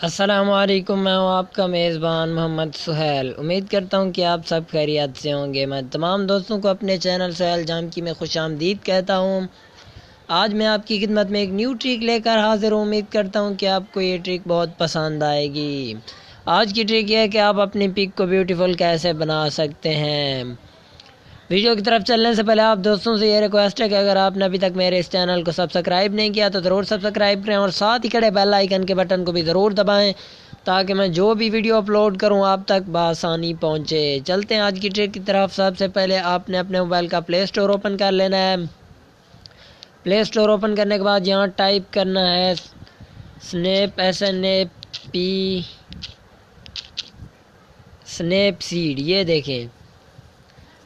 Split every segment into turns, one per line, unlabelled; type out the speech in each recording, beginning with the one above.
अस्सलामुअलैकुम, मैं हूँ आपका मेज़बान मोहम्मद सुहैल। उम्मीद करता हूँ कि आप सब खैरियत से होंगे। मैं तमाम दोस्तों को अपने चैनल सुहैल जामकी में खुशामदीद कहता हूँ। आज मैं आपकी खिदमत में एक न्यू ट्रिक लेकर हाज़िर हूँ। उम्मीद करता हूँ कि आपको ये ट्रिक बहुत पसंद आएगी। आज की ट्रिक ये है कि आप अपनी पिक को ब्यूटीफुल कैसे बना सकते हैं। वीडियो की तरफ चलने से पहले आप दोस्तों से ये रिक्वेस्ट है कि अगर आपने अभी तक मेरे इस चैनल को सब्सक्राइब नहीं किया तो ज़रूर सब्सक्राइब करें और साथ ही खड़े बेल आइकन के बटन को भी ज़रूर दबाएं ताकि मैं जो भी वीडियो अपलोड करूं आप तक बआसानी पहुंचे। चलते हैं आज की ट्रिक की तरफ। सबसे पहले आपने अपने मोबाइल का प्ले स्टोर ओपन कर लेना है। प्ले स्टोर ओपन करने के बाद यहाँ टाइप करना है स्नैपसीड। ये देखें,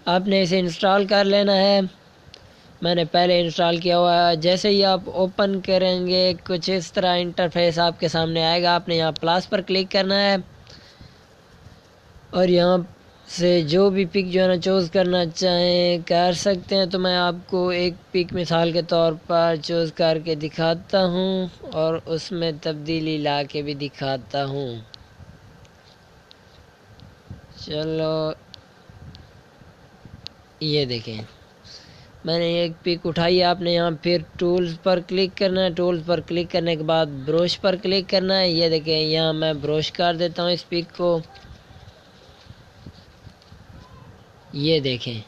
आपने इसे इंस्टॉल कर लेना है। मैंने पहले इंस्टॉल किया हुआ है। जैसे ही आप ओपन करेंगे कुछ इस तरह इंटरफेस आपके सामने आएगा। आपने यहाँ प्लस पर क्लिक करना है और यहाँ से जो भी पिक जो है ना चूज़ करना चाहें कर सकते हैं। तो मैं आपको एक पिक मिसाल के तौर पर चूज़ करके दिखाता हूँ और उसमें तब्दीली ला के भी दिखाता हूँ। चलो ये देखें, मैंने एक पिक उठाई। आपने यहाँ फिर टूल्स पर क्लिक करना है। टूल्स पर क्लिक करने के बाद ब्रश पर क्लिक करना है। ये देखें, यहाँ मैं ब्रश कर देता हूँ इस पिक को। ये देखें,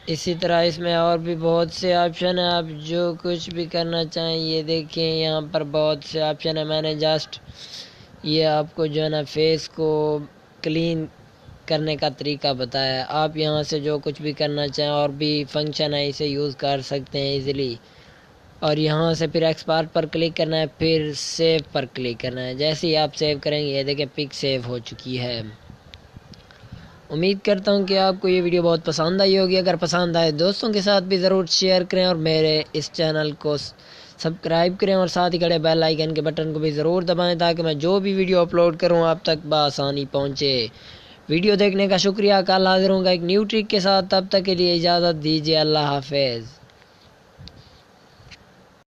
इसी तरह इसमें और भी बहुत से ऑप्शन है, आप जो कुछ भी करना चाहें। ये देखें, यहाँ पर बहुत से ऑप्शन है। मैंने जस्ट ये आपको जो है ना फेस को क्लीन करने का तरीका बताया। आप यहाँ से जो कुछ भी करना चाहें और भी फंक्शन है इसे यूज़ कर सकते हैं इजीली। और यहाँ से फिर एक्सपार्ट पर क्लिक करना है, फिर सेव पर क्लिक करना है। जैसे ही आप सेव करेंगे ये देखें पिक सेव हो चुकी है। उम्मीद करता हूँ कि आपको ये वीडियो बहुत पसंद आई होगी। अगर पसंद आए दोस्तों के साथ भी ज़रूर शेयर करें और मेरे इस चैनल को सब्सक्राइब करें और साथ ही खड़े बेल आइकन के बटन को भी ज़रूर दबाएं ताकि मैं जो भी वीडियो अपलोड करूँ आप तक बआसानी पहुँचे। वीडियो देखने का शुक्रिया। कल हाजिर होऊंगा एक न्यू ट्रिक के साथ। तब तक के लिए इजाज़त दीजिए। अल्लाह हाफिज़।